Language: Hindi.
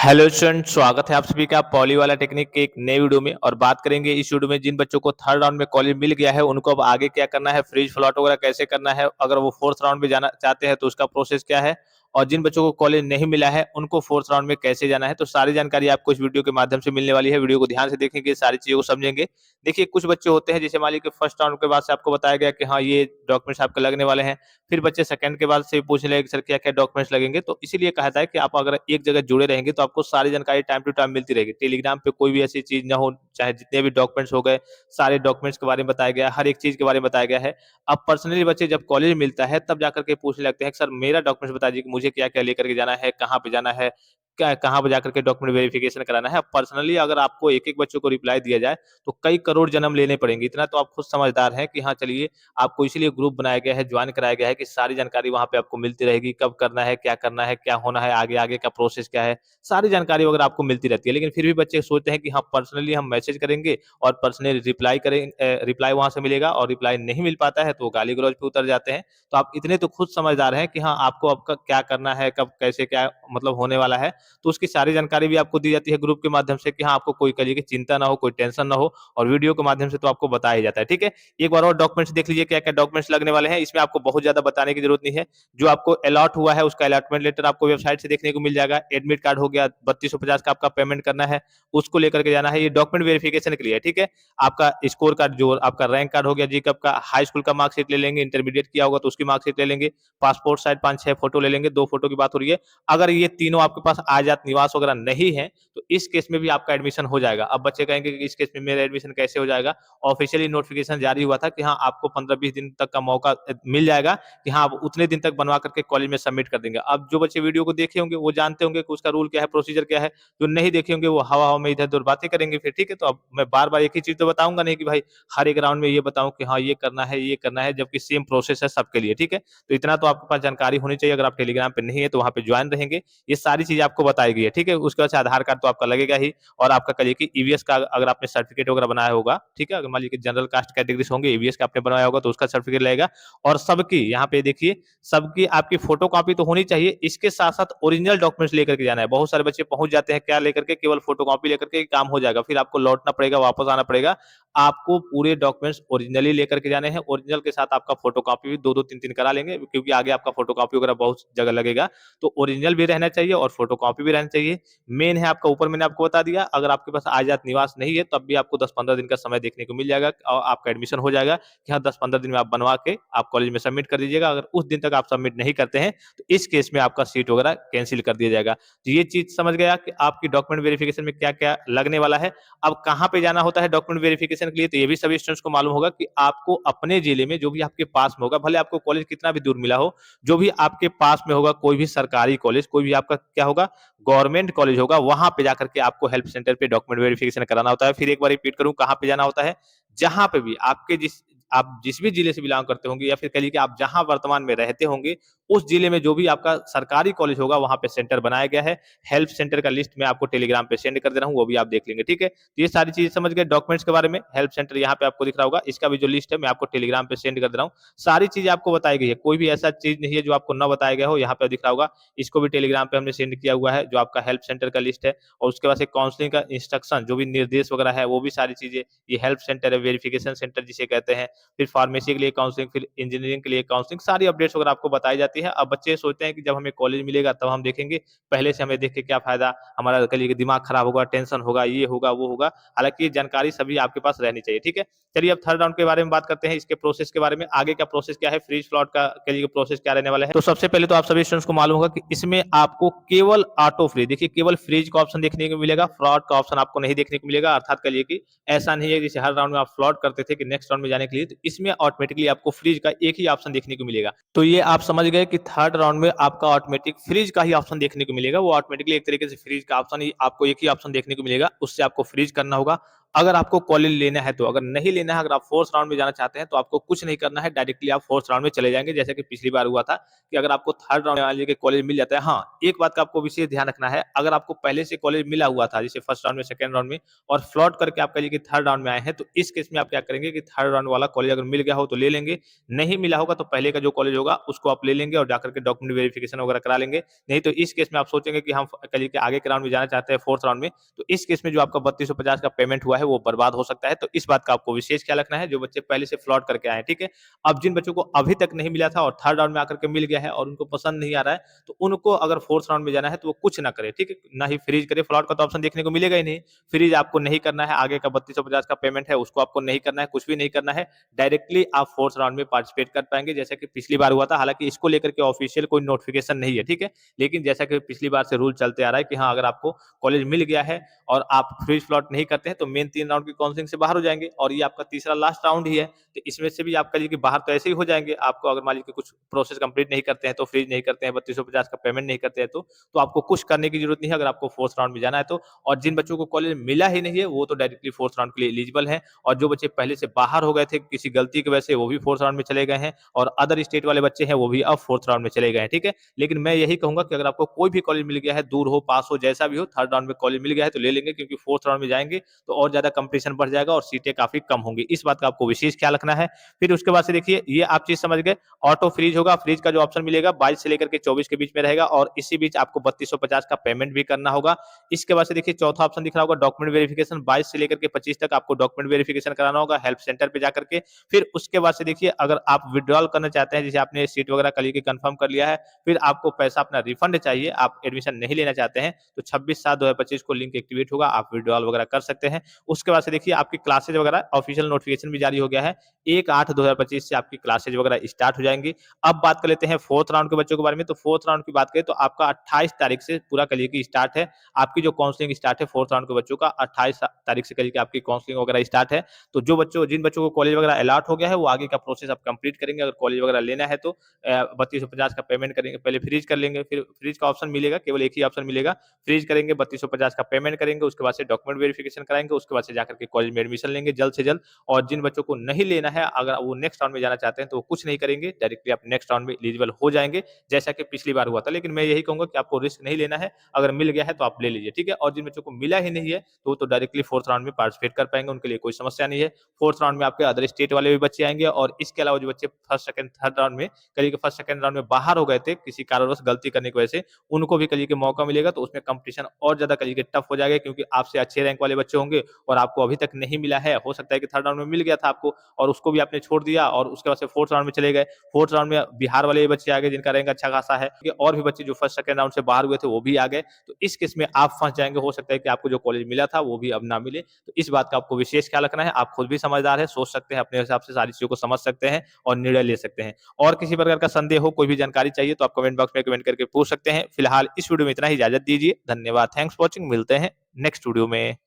हेलो स्टूडेंट, स्वागत है आप सभी का पॉली वाला टेक्निक के एक नए वीडियो में। और बात करेंगे इस वीडियो में जिन बच्चों को थर्ड राउंड में कॉलेज मिल गया है उनको अब आगे क्या करना है, फ्रीज फ्लॉट वगैरह कैसे करना है, अगर वो फोर्थ राउंड में जाना चाहते हैं तो उसका प्रोसेस क्या है, और जिन बच्चों को कॉलेज नहीं मिला है उनको फोर्थ राउंड में कैसे जाना है। तो सारी जानकारी आपको इस वीडियो के माध्यम से मिलने वाली है। वीडियो को ध्यान से देखेंगे, सारी चीजों को समझेंगे। देखिए, कुछ बच्चे होते हैं जैसे मान लीजिए फर्स्ट राउंड के बाद से आपको बताया गया कि हाँ ये डॉक्यूमेंट्स आपके लगने वाले हैं, फिर बच्चे सेकंड के बाद से पूछने लगे सर क्या क्या डॉक्यूमेंट्स लगेंगे। तो इसीलिए कहता है कि आप अगर एक जगह जुड़े रहेंगे तो आपको सारी जानकारी टाइम टू टाइम मिलती रहेगी। टेलीग्राम पे कोई भी ऐसी चीज ना हो, चाहे जितने भी डॉक्यूमेंट्स हो गए, सारे डॉक्यूमेंट्स के बारे में बताया गया है, हर एक चीज के बारे में बताया गया है। अब पर्सनली बच्चे जब कॉलेज मिलता है तब जाकर के पूछने लगते हैं कि सर मेरा डॉक्यूमेंट्स बता दीजिए कि मुझे क्या क्या लेकर के जाना है, कहाँ पे जाना है, क्या कहाँ पे जाकर के डॉक्यूमेंट वेरिफिकेशन कराना है। अब पर्सनली अगर आपको एक एक बच्चों को रिप्लाई दिया जाए तो कई करोड़ जन्म लेने पड़ेंगे। इतना तो आप खुद समझदार हैं कि हाँ चलिए, आपको इसीलिए ग्रुप बनाया गया है, ज्वाइन कराया गया है कि सारी जानकारी वहाँ पे आपको मिलती रहेगी, कब करना है, क्या होना है, आगे आगे का प्रोसेस क्या है, सारी जानकारी वगैरह आपको मिलती रहती है। लेकिन फिर भी बच्चे सोचते हैं कि हाँ पर्सनली हम मैसेज करेंगे और पर्सनली रिप्लाई करेंगे, रिप्लाई वहां से मिलेगा, और रिप्लाई नहीं मिल पाता है तो वो गाली गलौज पे उतर जाते हैं। तो आप इतने तो खुद समझदार हैं कि हाँ आपको अब क्या करना है, कब कैसे क्या मतलब होने वाला है। तो उसकी सारी जानकारी भी आपको दी जाती है ग्रुप के माध्यम से कि हाँ आपको कोई करिए की चिंता ना हो, कोई टेंशन ना हो, और वीडियो के माध्यम से तो आपको बताया ही जाता है। ठीक है, एक बार और डॉक्यूमेंट्स देख लीजिए क्या क्या डॉक्यूमेंट्स लगने वाले हैं। इसमें आपको बहुत ज्यादा बताने की जरूरत नहीं है। जो आपको अलॉट हुआ है उसका अलॉटमेंट लेटर आपको वेबसाइट से देखने को मिल जाएगा। एडमिट कार्ड हो गया, 3250 का आपका पेमेंट करना है, उसको लेकर के जाना है। ये डॉक्यूमेंट वेरिफिकेशन के लिए है। ठीक है, आपका स्कोर कार्ड, जो आपका रैंक कार्ड हो गया, जी कब का हाई स्कूल का मार्कशीट ले लेंगे, इंटरमीडिएट किया होगा तो उसकी मार्कशीट ले लेंगे, पासपोर्ट साइज 5-6 फोटो ले लेंगे, 2 फोटो की बात हो रही है। अगर ये तीनों आपके पास आजात निवास वगैरह नहीं है तो इस केस में भी आपका एडमिशन हो जाएगा। अब बच्चे कहेंगे कि इस केस में मेरा एडमिशन कैसे हो जाएगा। ऑफिशियली नोटिफिकेशन जारी हुआ था कि हाँ आपको 15-20 दिन तक का मौका मिल जाएगा कि हाँ आप उतने दिन तक बनवा करके कॉलेज में सबमिट कर देंगे। अब जो बच्चे वीडियो को देखे होंगे वो जानते होंगे कि उसका रूल क्या है, प्रोसीजर क्या है। जो नहीं देखे होंगे वो हवा हवा में इधर उधर बातें करेंगे फिर। ठीक है, तो अब मैं बार बार एक ही चीज तो बताऊंगा नहीं कि भाई हर एक राउंड में ये बताऊं कि हाँ ये करना है ये करना है, जबकि सेम प्रोसेस है सबके लिए। ठीक है, तो इतना तो आपके पास जानकारी होनी चाहिए। अगर आप टेलीग्राम पे नहीं है तो वहां पे ज्वाइन रहेंगे, ये सारी चीज आपको बताई गई है। ठीक है, उसके बाद से आधार कार्ड तो आपका लगेगा ही, और आपका कहिए कि ईवीएस का अगर आपने सर्टिफिकेट वगैरह बनाया होगा। ठीक है, अगर मान लीजिए जनरल कास्ट कैटेगरी से होंगे, ईवीएस का आपने बनवाया होगा तो उसका सर्टिफिकेट लगेगा। और सबकी यहाँ पे देखिए, सबकी आपकी फोटो कॉपी तो होनी चाहिए, इसके साथ साथ ओरिजिनल डॉक्यूमेंट्स लेकर के जाना है। बहुत सारे बच्चे पहुंच जाते हैं क्या लेकर के, केवल फोटो कॉपी लेकर के काम हो जाएगा, फिर आपको लौटना पड़ेगा, वापस आना पड़ेगा। आपको पूरे डॉक्यूमेंट्स ओरिजिनली लेकर के जाने हैं। ओरिजिनल के साथ आपका फोटो कॉपी भी 2-2 3-3 करा लेंगे, क्योंकि आगे आपका फोटो कॉपी वगैरह बहुत जगह लगेगा। तो ओरिजिनल भी रहना चाहिए और फोटो कॉपी भी रहना चाहिए। मेन है आपका, ऊपर मैंने आपको बता दिया, अगर आपके पास आजाद निवास नहीं है तब भी आपको 10-15 दिन का समय देखने को मिल जाएगा और आपका एडमिशन हो जाएगा कि हाँ 10-15 दिन में आप बनवा के आप कॉलेज में सबमिट कर दीजिएगा। अगर उस दिन तक आप सबमिट नहीं करते हैं तो इस केस में आपका सीट वगैरह कैंसिल कर दिया जाएगा। तो ये चीज समझ गया कि आपकी डॉक्यूमेंट वेरिफिकेशन में क्या क्या लगने वाला है। अब कहाँ पे जाना होता है डॉक्यूमेंट वेरिफिकेशन के लिए, तो ये भी सभी स्टूडेंट्स को मालूम होगा कि आपको अपने जिले में जो भी आपके पास में होगा, भले आपको कॉलेज कितना भी दूर मिला हो, जो भी आपके पास में होगा, कोई भी सरकारी कॉलेज, कोई भी आपका क्या होगा, गवर्नमेंट कॉलेज होगा, वहां पे जाकर के आपको हेल्प सेंटर पे डॉक्यूमेंट वेरिफिकेशन कराना होता है। फिर एक बार रिपीट करूं, कहां पे जाना होता है, जहां पे भी आपके आप जिस भी जिले से बिलोंग करते होंगे, या फिर कहिए कि आप जहां वर्तमान में रहते होंगे, उस जिले में जो भी आपका सरकारी कॉलेज होगा वहां पे सेंटर बनाया गया है। हेल्प सेंटर का लिस्ट मैं आपको टेलीग्राम पे सेंड कर दे रहा हूँ, वो भी आप देख लेंगे। ठीक है, तो ये सारी चीजें समझ गए डॉक्यूमेंट्स के बारे में। हेल्प सेंटर यहाँ पे आपको दिख रहा होगा, इसका भी जो लिस्ट है मैं आपको टेलीग्राम पे सेंड कर दे रहा हूँ। सारी चीजें आपको बताई गई है, कोई भी ऐसा चीज नहीं है जो आपको न बताया गया हो। यहाँ पे दिख रहा होगा, इसको भी टेलीग्राम पे हमने सेंड किया हुआ है, जो आपका हेल्प सेंटर का लिस्ट है। और उसके बाद से काउंसलिंग का इंस्ट्रक्शन, जो भी निर्देश वगैरह है, वो भी सारी चीजें, ये हेल्प सेंटर है, वेरिफिकेशन सेंटर जिसे कहते हैं, फिर फार्मेसी के लिए काउंसलिंग, फिर इंजीनियरिंग के लिए काउंसलिंग, सारी अपडेट्स वगैरह आपको बताई जाती है। अब बच्चे सोचते हैं कि जब हमें कॉलेज मिलेगा तब हम देखेंगे, पहले से हमें देख के क्या फायदा, हमारा कल दिमाग खराब होगा, टेंशन होगा, ये होगा वो होगा। हालांकि ये जानकारी सभी आपके पास रहनी चाहिए। ठीक है, चलिए अब थर्ड राउंड के बारे में बात करते हैं, इसके प्रोसेस के बारे में। आगे का प्रोसेस क्या है, फ्रीज फ्लॉट का के लिए प्रोसेस क्या रहने वाला है। तो सबसे पहले तो आप सभी स्टूडेंट्स को मालूम होगा कि इसमें आपको केवल ऑटो फ्रीज, देखिए केवल फ्रीज का ऑप्शन देखने को मिलेगा, फ्लॉट का ऑप्शन आपको नहीं देखने को मिलेगा। अर्थात कहिए कि ऐसा नहीं है जैसे हर राउंड में आप फ्लॉट करते थे कि नेक्स्ट राउंड में जाने के लिए, तो इसमें ऑटोमेटिकली आपको फ्रीज का एक ही ऑप्शन देखने को मिलेगा। तो ये आप समझ गए कि थर्ड राउंड में आपका ऑटोमेटिक फ्रीज का ही ऑप्शन देखने को मिलेगा। वो ऑटोमेटिकली एक तरीके से फ्रीज का ऑप्शन ही आपको एक ही ऑप्शन देखने को मिलेगा, उससे आपको फ्रीज करना होगा। अगर आपको कॉलेज लेना है तो, अगर नहीं लेना है, अगर आप फोर्थ राउंड में जाना चाहते हैं तो आपको कुछ नहीं करना है, डायरेक्टली आप फोर्थ राउंड में चले जाएंगे, जैसे कि पिछली बार हुआ था कि अगर आपको थर्ड राउंड में मान लीजिए कॉलेज मिल जाता है। हाँ, एक बात का आपको विशेष ध्यान रखना है, अगर आपको पहले से कॉलेज मिला हुआ था जैसे फर्स्ट राउंड में, सेकंड राउंड में, और फ्लॉट करके आप कहिए कि थर्ड राउंड में आए हैं, तो इस केस में आप क्या करेंगे कि थर्ड राउंड वाला कॉलेज अगर मिल गया हो तो ले लेंगे, नहीं मिला होगा तो पहले का जो कॉलेज होगा उसको आप ले लेंगे और जाकर के डॉक्यूमेंट वेरिफिकेशन वगैरह करा लेंगे। नहीं तो इस केस में आप सोचेंगे कि हम कहिए कि आगे के राउंड में जाना चाहते हैं, फोर्थ राउंड में, तो इस केस में जो आपका 3250 का पेमेंट हुआ है वो बर्बाद हो सकता है। तो इस बात का आपको विशेष ख्याल रखना है, जो बच्चे पहले से फ्लॉट करके आए हैं, ठीक है। अब जिन बच्चों को अभी तक नहीं मिला था और थर्ड राउंड में आकर के मिल गया है और उनको पसंद नहीं आ रहा है, तो उनको अगर फोर्थ राउंड में जाना है तो वो कुछ ना करे, ठीक है, ना ही फ्रीज करे, फ्लॉट का तो ऑप्शन देखने को मिलेगा ही नहीं। फ्रीज आपको नहीं करना है, आगे का 3250 का पेमेंट है उसको आपको नहीं करना है, कुछ भी नहीं करना है, डायरेक्टली आप फोर्थ राउंड में पार्टिसिपेट कर पाएंगे, जैसा कि पिछली बार हुआ था। हालांकि इसको लेकर के ऑफिशियल कोई नोटिफिकेशन नहीं है, ठीक है, लेकिन जैसा कि पिछली बार से रूल चलते आ रहा है कि हाँ, अगर आपको कॉलेज मिल गया है और आप फ्रीज फ्लॉट नहीं करते हैं तो मेन 3 राउंड की काउंसलिंग से बाहर हो जाएंगे, और ये आपका तीसरा लास्ट राउंड ही है। तो इसमें से भी आप कहिए कि बाहर तो ऐसे ही हो जाएंगे, आपको अगर मान लीजिए कुछ प्रोसेस कंप्लीट नहीं करते हैं, तो फ्रीज नहीं करते हैं, 3250 का पेमेंट नहीं करते हैं, तो आपको कुछ करने की जरूरत नहीं है, अगर आपको फोर्थ राउंड में जाना है तो। और जिन बच्चों को कॉलेज मिला ही नहीं है वो तो डायरेक्टली फोर्थ राउंड के लिए एलिजिबल है, और जो बच्चे पहले से बाहर हो गए थे किसी गलती की वजह से वो भी फोर्थ राउंड में चले गए हैं, और अदर स्टेट वाले बच्चे हैं वो भी अब फोर्थ राउंड में चले गए हैं, ठीक है। लेकिन मैं यही कहूंगा कि अगर आपको कोई भी कॉलेज मिल गया है, दूर हो पास हो जैसा भी हो, थर्ड राउंड में कॉलेज मिल गया है तो ले लेंगे, क्योंकि फोर्थ राउंड में जाएंगे तो और ज्यादा कंपटीशन बढ़ जाएगा और सीटें काफी कम होंगी, इस बात का आपको विशेष ख्याल रखना है। फिर उसके बाद से देखिए, ये आप चीज समझ गए। ऑटो फ्रीज होगा, फ्रीज का जो ऑप्शन मिलेगा 22 से लेकर के 24 के बीच में रहेगा, और इसी बीच आपको 3250 का पेमेंट भी करना होगा। इसके बाद से देखिए चौथा ऑप्शन दिख रहा होगा डॉक्यूमेंट वेरिफिकेशन, 22 से लेकर के 25 तक आपको डॉक्यूमेंट वेरिफिकेशन कराना होगा हेल्प सेंटर पे जाकर के। फिर उसके बाद से देखिए, अगर आप विड्रॉल करना चाहते हैं, जैसे आपने सीट वगैरह कल की कंफर्म कर लिया है, फिर आपको पैसा अपना रिफंड चाहिए, आप एडमिशन नहीं लेना चाहते हैं, तो 26/7/2025 को लिंक एक्टिवेट होगा, आप विड्रॉल वगैरह कर सकते हैं। उसके बाद से देखिए आपकी क्लासेज वगैरह ऑफिशियल नोटिफिकेशन भी जारी हो गया है, 1/8/2025 से आपकी क्लासेज वगैरह स्टार्ट हो जाएंगी। अब बात कर लेते हैं फोर्थ राउंड के बच्चों के बारे में। तो फोर्थ राउंड की बात करें तो आपका 28 तारीख से पूरा करिए कि स्टार्ट है, आपकी जो काउंसलिंग स्टार्ट है फोर्थ राउंड के बच्चों का 28 तारीख से करिए कि आपकी काउंसलिंग वगैरह स्टार्ट है। तो जिन बच्चों को कॉलेज वगैरह अलॉट हो गया है वो आगे का प्रोसेस आप कंप्लीट करेंगे, अगर कॉलेज वगैरह लेना है तो 3250 का पेमेंट करेंगे, पहले फ्रीज कर लेंगे, फिर फ्रीज का ऑप्शन मिलेगा, केवल एक ही ऑप्शन मिलेगा, फ्रीज करेंगे, 3250 का पेमेंट करेंगे, उसके बाद से डॉक्यूमेंट वेरिफिकेशन कराएंगे, उसके बाद से जाकर के कॉलेज में एडमिशन लेंगे जल्द से जल्द। और जिन बच्चों को नहीं लेना है, अगर वो नेक्स्ट राउंड में जाना चाहते हैं तो वो कुछ नहीं करेंगे, डायरेक्टली आप नेक्स्ट राउंड में एलिजिबल हो जाएंगे, जैसा कि पिछली बार हुआ था। लेकिन मैं यही कहूंगा कि आपको रिस्क नहीं लेना है, अगर मिल गया है तो आप ले लीजिए, ठीक है। और जिन बच्चों को मिला ही नहीं है तो वो तो डायरेक्टली फोर्थ राउंड में पार्टिसिपेट कर पाएंगे, उनके लिए कोई समस्या नहीं है। फोर्थ राउंड में आपके अदर स्टेट वाले भी बच्चे आएंगे, और इसके अलावा जो बच्चे फर्स्ट सेकंड थर्ड राउंड में करिए फर्स्ट सेकंड राउंड में बाहर हो गए थे किसी कारणवश गलती करने की वजह से, उनको भी करिए मौका मिलेगा, तो उसमें कंपटीशन और ज्यादा करिए टफ हो जाएगा, क्योंकि आपसे अच्छे रैंक वाले बच्चे होंगे और आपको अभी तक नहीं मिला है, हो सकता है कि थर्ड राउंड में मिल गया था आपको और उसको भी आपने छोड़ दिया और उसके बाद से फोर्थ राउंड में चले गए। फोर्थ राउंड में बिहार वाले बच्चे आ गए जिनका रैंक अच्छा खासा है, और भी बच्चे जो फर्स्ट सेकंड राउंड से बाहर हुए थे वो भी आ गए, तो इस केस में आप फंस जाएंगे, हो सकता है कि आपको जो कॉलेज मिला था वो भी अब ना मिले। तो इस बात का आपको विशेष ख्याल रखना है, आप खुद भी समझदार है, सोच सकते हैं, अपने हिसाब से सारी चीजों को समझ सकते हैं और निर्णय ले सकते हैं। और किसी प्रकार का संदेह हो, कोई भी जानकारी चाहिए तो आप कमेंट बॉक्स में कमेंट करके पूछ सकते हैं। फिलहाल इस वीडियो में इतना ही, इजाजत दीजिए, धन्यवाद, थैंक्स फॉर वॉचिंग, मिलते हैं नेक्स्ट वीडियो में।